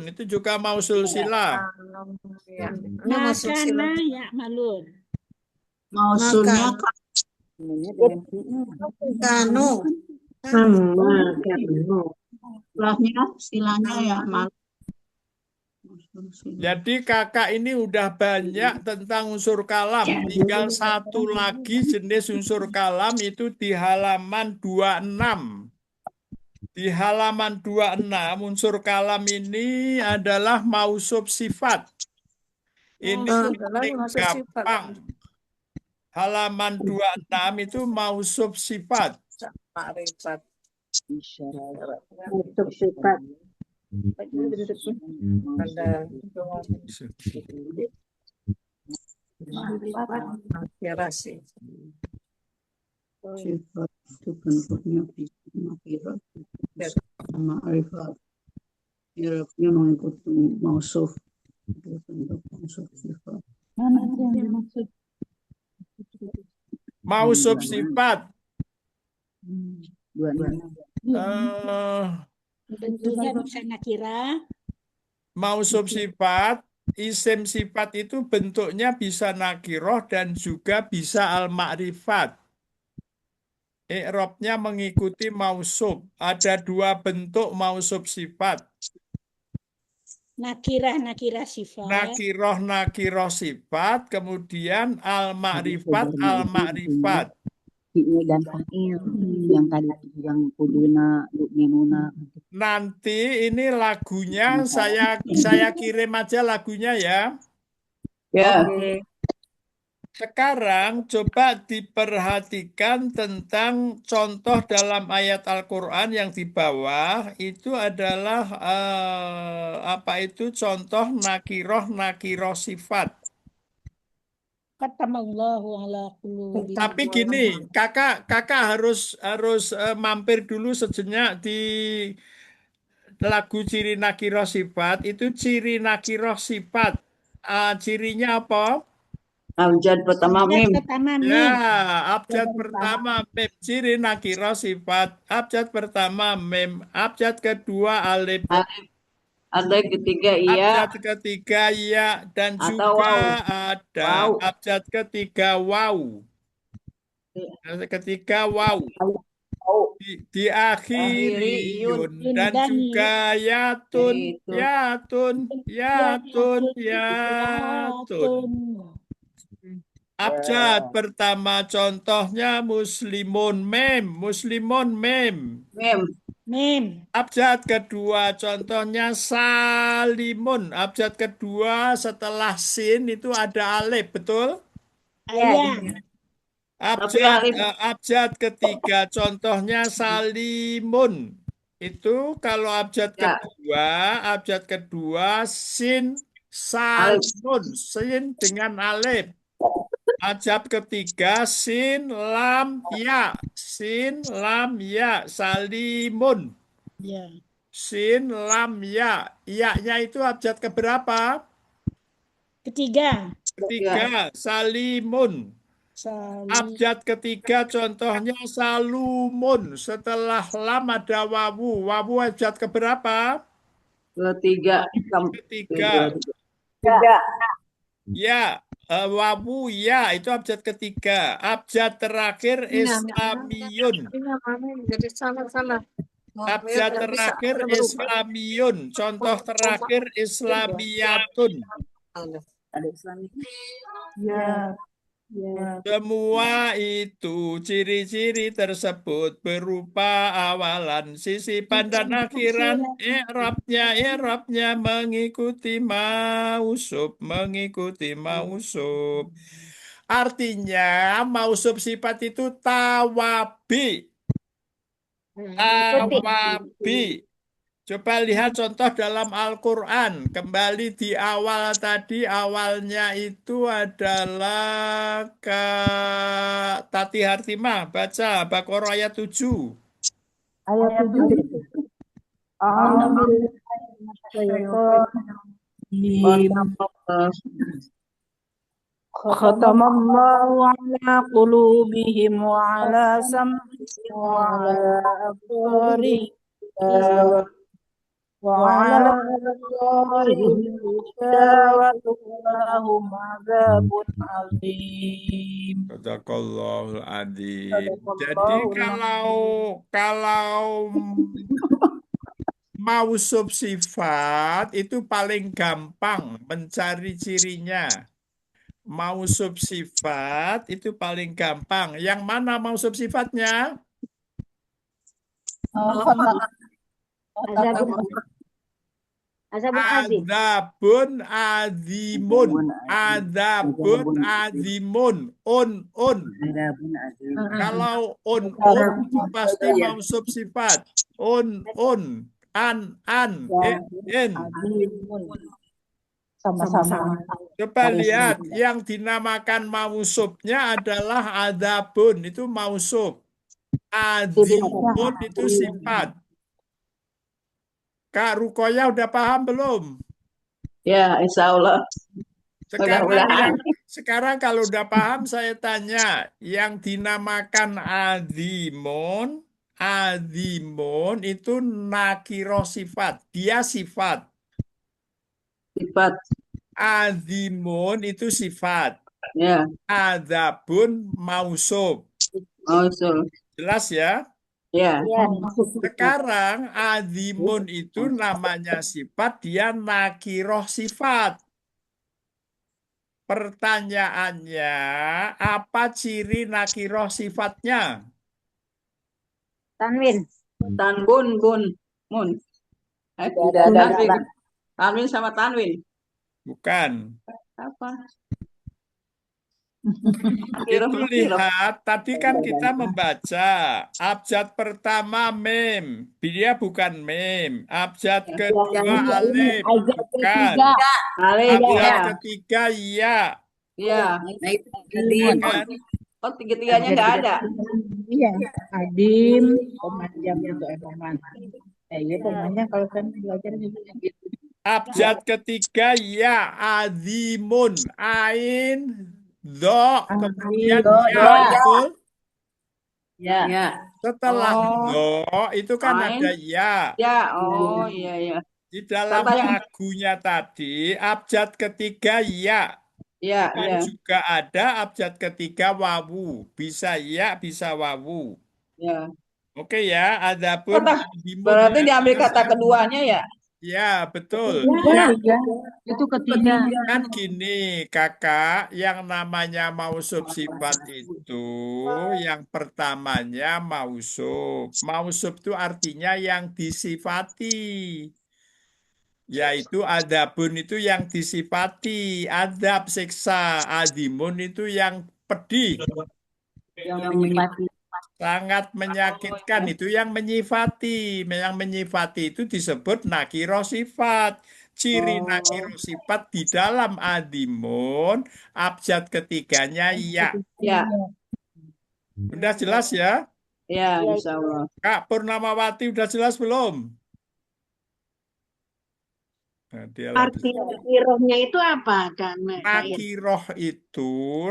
itu juga mausul silah. Makana yakmalun. Mausulnya kanu. Silahnya ya malu. Jadi kakak ini udah banyak tentang unsur kalam. Tinggal satu lagi jenis unsur kalam itu di halaman 26. Di halaman 26 unsur kalam ini adalah mausuf sifat. Ini gampang. Halaman 26 itu mausuf sifat. Untuk sifat. Sifat itu bentuknya nakirah, ma'rifat. Irabnya mengikuti mausuf. Itu bentuk mausuf sifat. Mana yang dimaksud? Mausuf sifat. Bentuknya bisa nakira. Mausuf sifat, isim sifat itu bentuknya bisa nakiroh dan juga bisa al-ma'rifat. I'rabnya mengikuti mausuf. Ada dua bentuk mausuf sifat. Nakirah sifat. Nakiroh sifat, kemudian al-ma'rifat. Dan fa'il yang tadi yang kuduna minuna. Nanti ini lagunya saya kirim aja lagunya ya. Ya. Sekarang coba diperhatikan tentang contoh dalam ayat Al-Quran yang di bawah itu adalah contoh nakiroh sifat. Katamallahu ala qulubi. Tapi gini, kakak harus mampir dulu sejenak di lagu ciri nakiroh sifat. Itu ciri nakiroh sifat. Cirinya apa? Abjad pertama mim. Ya, abjad pertama mim. Ciri nakiroh sifat. Abjad pertama mim. Abjad kedua alif. Ada ketiga iya. Abjad ketiga ya. Dan Atau juga waw. ada abjad ketiga waw. Ketika waw. Diakhiri yun. Dan juga yatun. Abjad pertama contohnya muslimun mem. Abjad kedua contohnya salimun. Abjad kedua setelah sin itu ada alif, betul? Iya. Abjad ketiga contohnya salimun. Itu kalau abjad kedua sin salmun, sin dengan alif. Abjad ketiga sin lam ya salimun. Ya. Sin lam ya. Ya-nya itu abjad keberapa? Ketiga. Salimun. Abjad ketiga contohnya salumun. Setelah lam ada wawu. Wawu abjad keberapa? Ketiga. Ya, wawu ya itu abjad ketiga. Abjad terakhir islamiyun. Jadi salah. Abjad terakhir islamiyun. Contoh terakhir islamiyatun. Ada Islami. Ya. Semua itu ciri-ciri tersebut berupa awalan, sisipan dan akhiran. I'rabnya mengikuti mausuf. Artinya mausuf sifat itu tawabi. Coba lihat contoh dalam Al-Quran. Kembali di awal tadi, awalnya itu adalah Tati Hartimah. Baca Baqarah ayat 7. Ayat 7. Khatamallahu ala qulubihim wa ala sam'ihim wa ala absarihim وعلى أبصارهم غشاوة ولهم عذاب عظيم. Sadaqallahul adzim. Jadi kalau mausuf sifat itu paling gampang mencari cirinya. Mausuf sifat itu paling gampang. Yang mana mausuf sifatnya? Asabun azim. Adzabun azimun. Adzabun azimun. Un. Ada pun azim. Kalau un itu pasti mausuf sifat. Un. An. In. Sama-sama. Coba lihat, yang dinamakan mausufnya adalah adzabun, itu mausuf. Azimun itu sifat. Kak Rukoya udah paham belum? Ya, insya Allah. Mudah-mudahan. Sekarang kalau udah paham saya tanya, yang dinamakan azimun itu nakiro sifat, dia sifat. Sifat. Azimun itu sifat. Ya, Adzabun mausuf. mausul. Jelas ya? Ya, Sekarang azimun itu namanya sifat, dia nakiroh sifat. Pertanyaannya, apa ciri nakiroh sifatnya? Tanwin. tanbun, mun. Tidak ada Tanwin. Tanwin sama tanwin. Bukan. Apa? Itu lihat, tadi kan kita membaca abjad pertama mem, dia bukan mem. Abjad kedua alif, bukan. Alif, Abjad ya. ketiga ya. Ya. Nah, itu azim. Kan? Oh, tiga-tiganya nggak ada. Iya, adim, pemanjang itu Eman. Iya, pemanjang kalau kan belajar juga gitu. Abjad ketiga ya, azimun, ain, do, kemudian ya, betul? Ya. Ya. Setelah do itu kan Ain. ada ya. Ya, oh iya ya. Di dalam Kata yang- lagunya tadi, abjad ketiga ya. Ya, Dan ya. juga ada abjad ketiga wawu. Bisa ya, bisa wawu. Ya. Oke ya, adapun azimun Berarti ya, diambil jelas kata ya. keduanya ya. Ya, betul. Itu ketiga. Kan gini, kakak, yang namanya mausuf sifat itu, yang pertamanya mausuf. Mausuf itu artinya yang disifati. Yaitu adabun itu yang disifati. Adab siksa. Adimun itu yang pedih. Yang menyifati. Sangat menyakitkan, itu yang menyifati. Yang menyifati itu disebut nakiro sifat. Ciri nakiro sifat di dalam adimun, abjad ketiganya ya. Ya. Udah jelas ya? Ya, insya Allah. Kak Purnamawati udah jelas belum? Nah, dia lagi. Arti nakirohnya itu apa, Kak Said?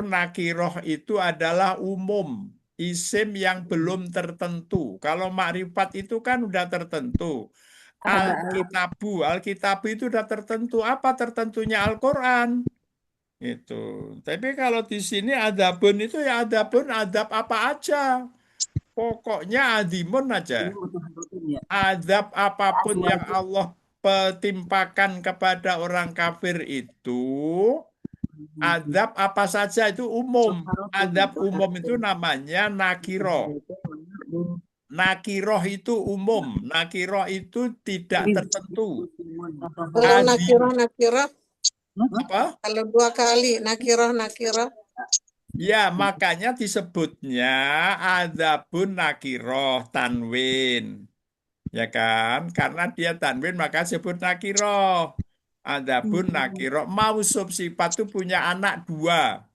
Nakiroh itu adalah umum. Isim yang belum tertentu. Kalau makrifat itu kan udah tertentu. Alkitabu itu udah tertentu. Apa tertentunya Al-Quran? Itu. Tapi kalau di sini adabun itu ya adabun, adab apa aja. Pokoknya adimun aja. Adab apapun yang Allah petimpakan kepada orang kafir itu, adab apa saja itu umum. Adab umum itu namanya nakiroh. Nakiroh itu umum. Nakiroh itu tidak tertentu. Kalau nakirah, Apa? kalau 2 kali nakirah. Ya, makanya disebutnya adabun nakiroh tanwin. Ya kan? Karena dia tanwin maka disebut nakiroh. Adabun nakiroh. Mausuf sifat itu punya anak 2.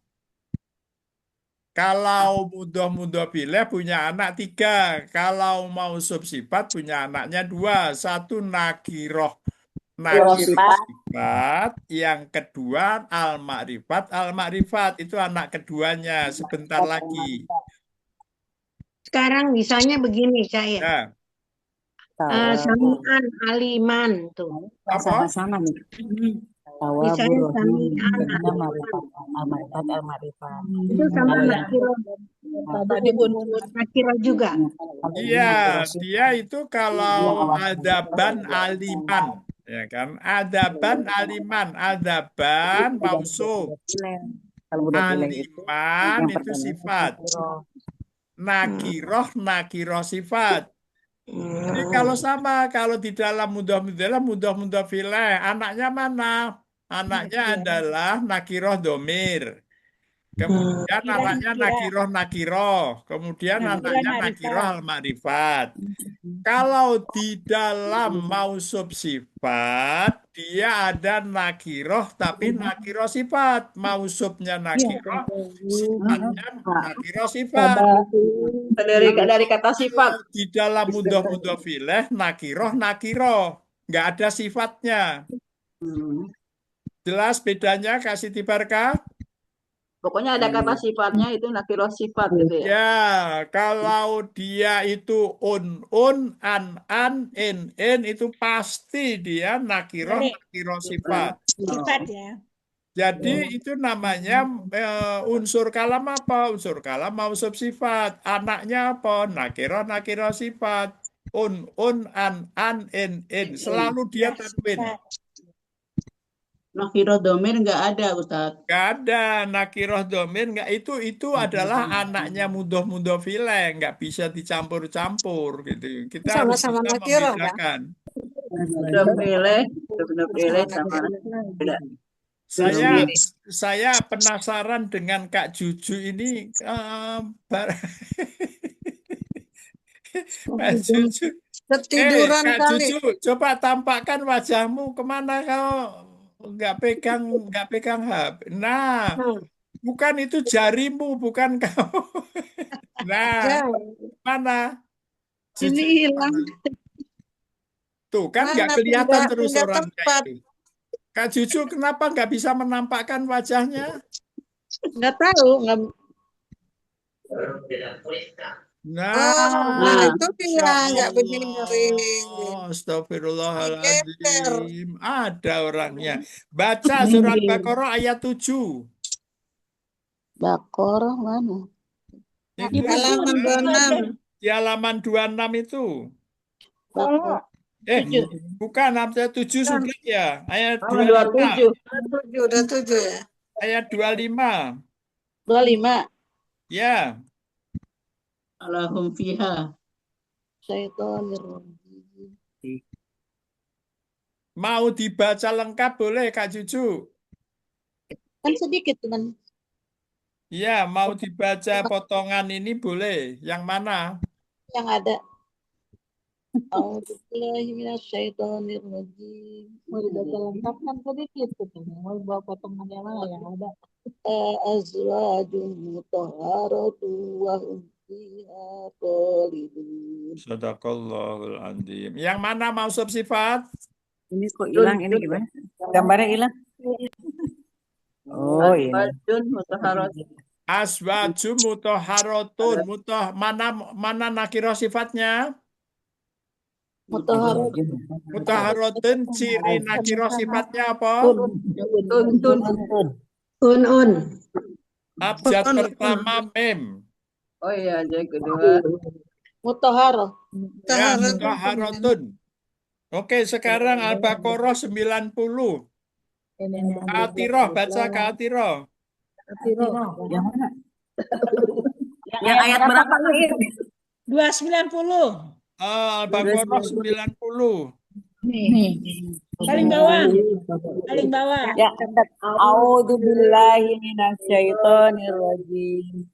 Kalau mudah pilih punya anak 3. Kalau mausuf sifat punya anaknya 2. Satu nakiroh. Sifat. Yang kedua al-ma'rifat. Itu anak keduanya sebentar lagi. Sekarang misalnya begini, Said. Ya. Samian, aliman tuh. Apa? Sama-sama nih. Misalnya samian, Al-Marifat. itu sama nakiroh. Nakiroh juga. Iya, dia itu kalau adaban aliman, ya kan? Adaban aliman, adaban mausuf. Aliman itu sifat. Nakiroh sifat. Jadi kalau sama, kalau di dalam mudah filah, anaknya mana? Anaknya adalah nakiroh domir. Kemudian Nakira anaknya nakira. nakiroh. Kemudian Nakira anaknya nakiroh marifat. al-ma'rifat. Kalau di dalam mausub sifat, dia ada nakiroh, tapi nakiroh sifat. Mausubnya nakiroh, sifatnya nakiroh sifat. Dari kata sifat. Di dalam mudah filah, nakiroh. Nggak ada sifatnya. Hmm. Jelas bedanya, kasih tibarkah? Pokoknya ada kata sifatnya itu nakiroh sifat gitu ya. Ya, kalau dia itu an, in, itu pasti dia Balik. nakiroh sifat. Sifat ya. Jadi itu namanya unsur kalam apa? Unsur kalam mausub sifat. Anaknya apa? Nakiroh sifat. An, in. Selalu dia tanwin. Sifat. Nakiroh domir nggak ada Ustadz. Gak ada nakiroh domir, nggak itu adalah anaknya mudah filah, nggak bisa dicampur-campur gitu. Kita harus Sama-sama bisa nakiroh, Pak. membedakan. Udah pilih sama beda. Saya penasaran dengan Kak Juju ini. Kak Juju, Ketiduran Kak kali. Juju, coba tampakkan wajahmu kemana kau nggak pegang HP. Nah. Bukan itu jarimu, bukan kau. Nah, Jauh. mana? Ini hilang. Tuh, kan nggak Mana kelihatan pindah- terus pindah orang tempat. kayak itu. Kak Juju, kenapa nggak bisa menampakkan wajahnya? Nggak tahu. Nggak... Nah, itu dia nggak berdiri. Astagfirullahaladzim. Ada orangnya. Baca surat Baqarah ayat 7. Baqarah mana? Itu Halaman 26. di halaman 26 itu. Baqarah. Bukan, ayat 7 sudah ya. Ayat 27. 25. Udah 7 ya. Ayat 25. 25. Ya. Alahum fiha. Syaitonirrajim. Mau dibaca lengkap boleh Kak Juju? Kan sedikit teman. Iya, mau dibaca potongan ini boleh. Yang mana? Yang ada. A'udzubillahi minasyaitonirrajim. Mau dibaca lengkap kan sedikit tuh. Mau bawa potongan yang mana yang ada? Azwajun mutahharatu wa hum fiha khalidun. Sadaqallahul adzim. Yang mana mausub sifat? Ini kok hilang ini gimana? Gambarnya hilang. Oh, ini. Azwajun mutahharat. Aswaju mutahharatun. Mana nakiro sifatnya? Mutahharatun ciri nakiro sifatnya apa? Un. Abjad pertama mem. Oh iya, jadi kedua. Mutahharah. Ya, mutahharatun. Oke, sekarang Al-Baqarah 90. Ka'atiroh, baca Ka'atiroh. Yang mana? Yang ayat berapa nih? 290. Al-Baqarah 90. Paling bawah. Paling bawah. Ya, a'udzubillahi minasyaitonirrajim.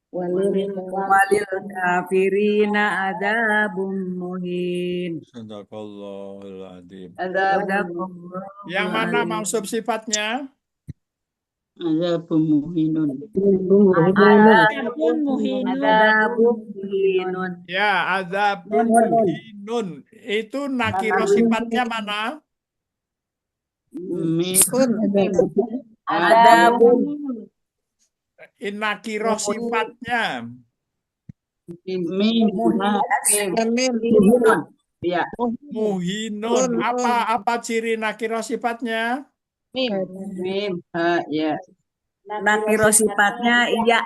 Walil kafirina adzabun muhin. Sadaqallahul adzim. Yang Yang mana mausub sifatnya? Azabun muhinun. Adapun muhinun. Adzabun muhinun. Ya, azabun muhinun. Itu nakiro sifatnya mana? Adzabun Nakiro sifatnya. Ya. Muhinun. Apa ciri nakiro sifatnya? Mim. Ya. nakiro sifatnya iya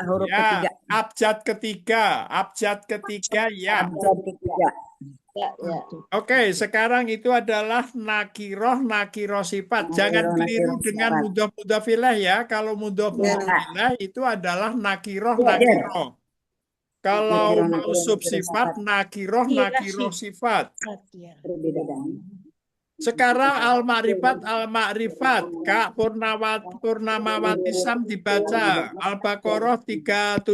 huruf Ya, ketiga. abjad ketiga ya. Abjad ketiga. Ya, ya. Oke, sekarang itu adalah nakiroh sifat. Jangan keliru dengan mudhof ilaih ya. Kalau mudhof ilaih itu adalah nakiroh. Kalau mausuf sifat, nakiroh sifat. Sekarang al-ma'rifat. Kak Purnamawati Sam dibaca. Al-Baqarah 37.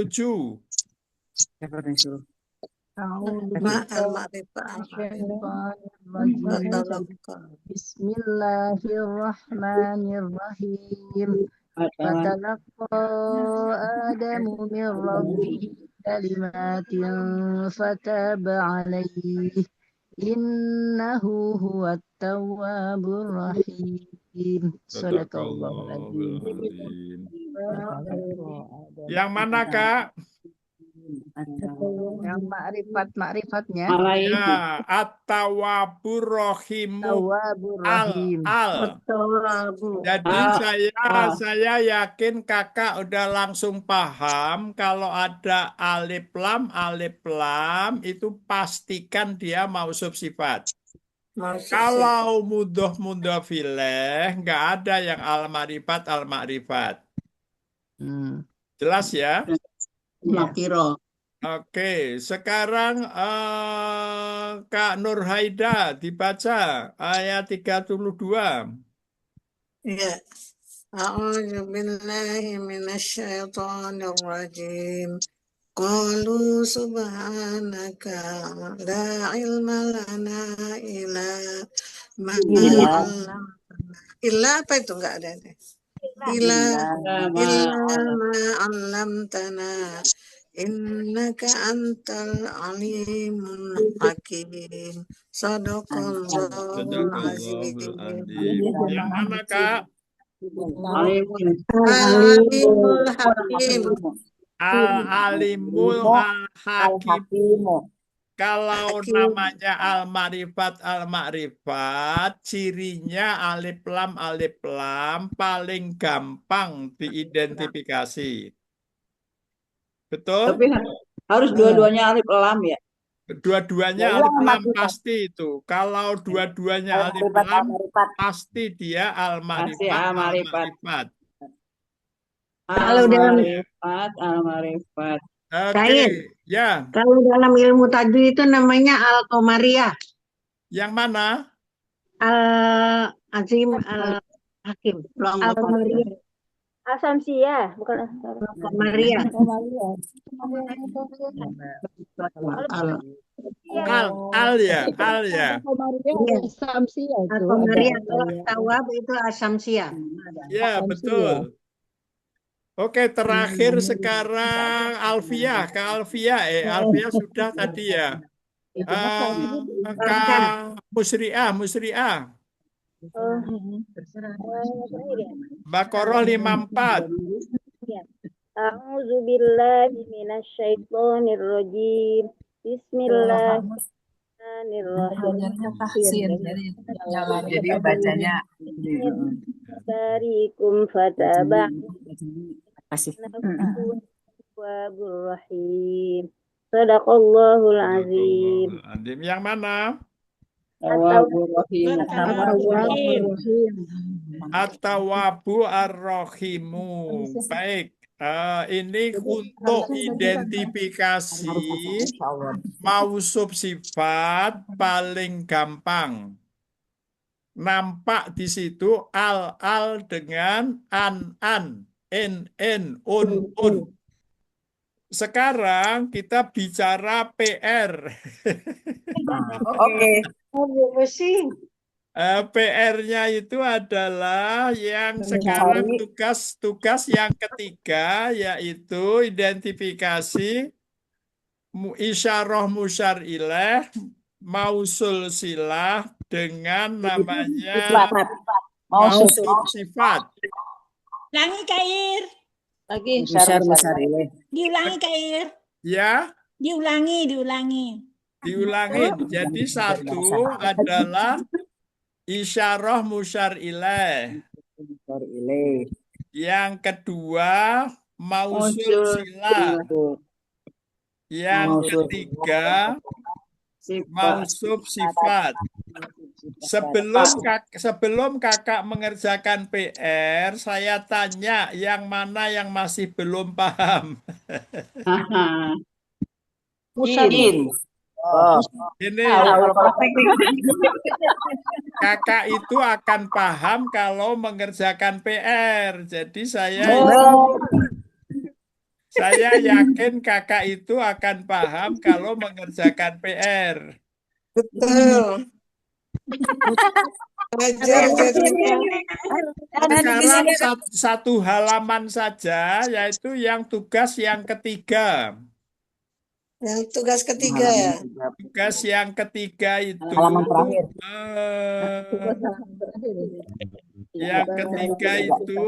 Bismillahirrahmanirrahim. Fatalaqa Adamu min rabbih kalimatin fataba alaihi. Innahu huwat tawwabur rahim. Sadaqallahul azim. Yang mana, Kak? Yang makrifat-makrifat-nya. Ya, at-tawwabur rahimu. Tawwabur rahim. Jadi saya yakin kakak udah langsung paham kalau ada alif lam itu pastikan dia mausuf sifat. Kalau mudhof ilaih nggak ada yang al-ma'rifat. Jelas ya? Nakiro. Oke, sekarang Kak Nur Haida dibaca ayat 32. Ya. A'udzu billahi minasyaitonir rajim. Qalu subhanaka la ilma lana illa ma 'allamtana. Illa apa itu enggak ada deh. Illa ma 'allamtana. Innaka antal alimun hakim. Sadaqallahul azim. Yang mana, Kak? Alimul hakim. Al-alimul hakim. Kalau namanya al-ma'rifat, cirinya alif lam paling gampang diidentifikasi. Betul? Tapi harus dua-duanya alif lam ya. Dua-duanya alif lam pasti itu. Kalau dua-duanya alif lam pasti dia al-ma'rifat. Al-ma'rifat. Oke, ya. Kalau dalam ilmu tajwid itu namanya al-qamariyah. Yang mana? Al-azim al-hakim. Al-qamariyah. Al-Samsiyah, bukan Al-qamariyah. Al ya. Al-qamariyah. Kalau tawab itu asamsiyah. Ya, betul. Oke, terakhir sekarang Alfiah. Kak Alfiah, Alfiah sudah tadi ya. Kak Musri'ah. Baqarah 54. A'udzu billahi minasyaitonir rajim. Bismillahirrahmanirrahim. Jadi bacanya Barikum fataba. kasih. Tawwabur rahim. Sadaqallahul azim. Yang mana? At-Tawwabu ar-Rahimu. Baik. Ini untuk identifikasi mausuf sifat paling gampang. Nampak di situ al dengan an, en, un. Sekarang kita bicara PR. Oke. PR-nya itu adalah yang sekarang tugas yang ketiga, yaitu identifikasi isyarah musyar ilaih mausul silah dengan namanya mausuf sifat. Ulangi, Kak Ir. Lagi musyar ilaih. Diulangi, Kak Ir. Ya? Diulangi. Jadi satu adalah isyarah musyar ilaih. Yang kedua mausul silah. Yang ketiga mausuf sifat. Sebelum kakak mengerjakan PR, saya tanya yang mana yang masih belum paham. Jin. Ini kakak itu akan paham kalau mengerjakan PR. Jadi saya yakin kakak itu akan paham kalau mengerjakan PR. Betul. Belajar jadinya. Sekarang satu halaman saja, yaitu yang tugas yang ketiga. Yang tugas ketiga ya. Tugas yang ketiga itu Halaman terakhir. yang ketiga itu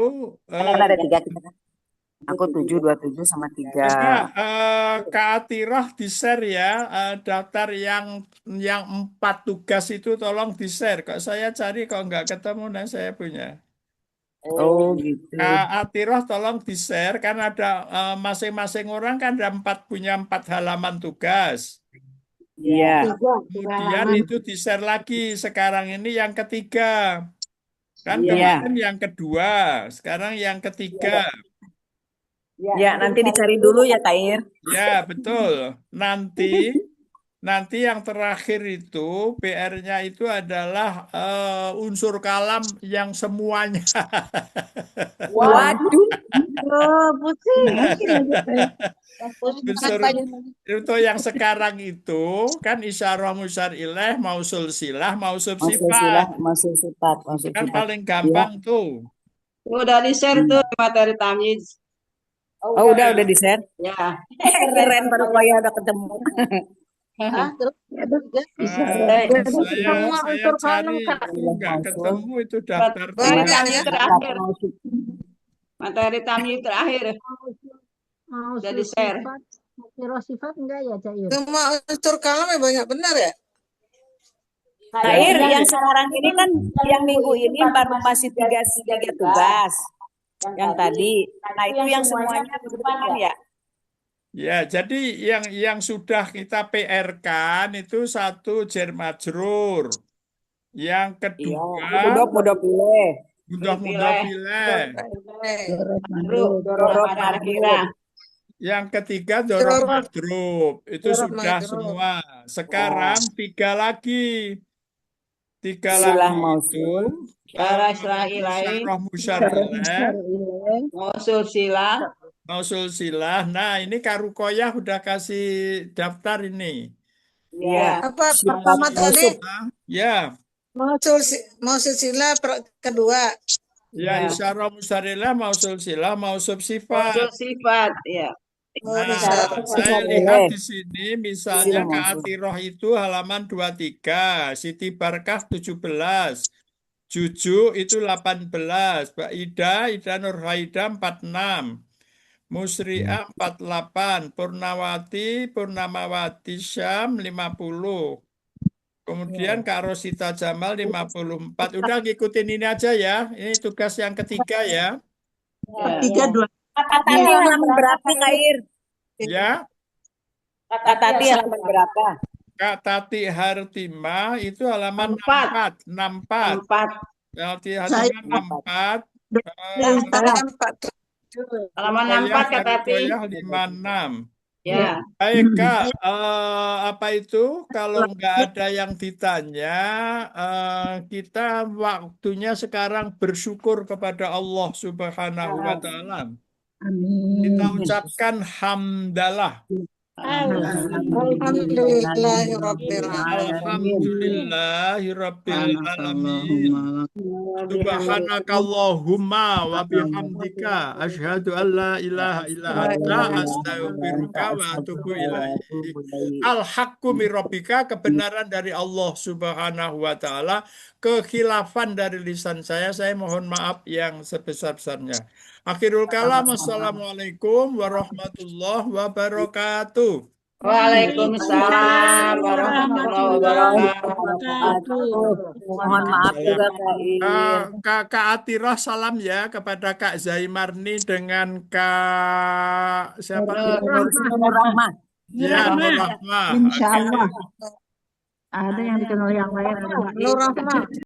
Ada 3 kita kan. Aku 7, 27 sama 3. Kak Atirah di-share ya, daftar yang 4 tugas itu tolong di-share. Kok saya cari kok nggak ketemu, nah saya punya. Oh gitu. Kak Atirah tolong di-share, kan ada masing-masing orang kan ada punya 4 halaman tugas. Iya. Kemudian itu di-share lagi. Sekarang ini yang ketiga. Kan Iya. kemarin yang kedua, sekarang yang ketiga. Ya, nanti dicari dulu ya, Kair. Ya, betul. Nanti yang terakhir itu PR-nya itu adalah unsur kalam yang semuanya. Waduh. Unsur itu yang sekarang itu kan isyarah musyar ilaih, mausul silah, mausuf sifat. Masuk sifat. Kan paling gampang tuh. Udah di-share tuh materi tamyiz. Oh, udah di-share. Ya. Keren, baru saya udah ketemu. Saya cari itu nggak ketemu itu daftar. Materi tamyiz terakhir. Mau Udah di-share. sifat enggak ya, Cair? Cuma unsur kalam ya banyak benar ya. Kair yang sekarang ini kan yang minggu ini baru masih 3 tugas. Yang tadi. Nah, itu yang semuanya kan ya. Ya, jadi yang sudah kita PR-kan itu 1 jar majrur. Yang kedua Mudah pilih. mudah pilih. Yang ketiga dorob madrub. Itu sudah semua. Sekarang 3 lagi. 3 lagi itu isyarah musyar ilaih, mausul silah. Nah, ini Kak Rukoyah udah kasih daftar ini. Iya. Apa pertama tadi? Ya. Mausul silah kedua. Ya, isyarah musyar ilaih, mausul silah, mausuf sifat. Mausuf sifat, ya. Nah, saya lihat di sini misalnya Kak Atirah itu halaman 23, Siti Barkah 17, Juju itu 18, Mbak Ida Nurhaida 46, Musri'ah 48, Purnamawati Syam 50. Kemudian Kak Rosita Jamal 54. Udah ngikutin ini aja ya. Ini tugas yang ketiga ya. 3, 2. Kak Tati halaman berapa, Kair? Ya. Kak Tati halaman berapa? Kak Tati Hartima itu halaman 64. 64. Tati Hartima 64. Halaman 64 Kak Tati. 56. Ya. Baik Kak, apa itu kalau nggak ada yang ditanya, kita waktunya sekarang bersyukur kepada Allah Subhanahu wa Ta'ala. Kita ucapkan hamdalah. Alhamdulillahirabbil alamin. Subhanakallahumma wa bihamdika asyhadu an la ilaha illa anta astaghfiruka wa atubu ilaik. Al-haqqu min rabbika, kebenaran dari Allah Subhanahu wa taala. Kekhilafan dari lisan saya mohon maaf yang sebesar-besarnya. Akhirul kalam, assalamualaikum warahmatullahi wabarakatuh. Waalaikumsalam warahmatullahi wabarakatuh. Mohon maaf juga Kak Atirah salam ya kepada Kak Zaimarni dengan Kak siapa? Nur Rahmah. Ya, Nur Rahmah. Insyaallah. Ada yang dikenal yang lain, ada Mbak Nur Rahma.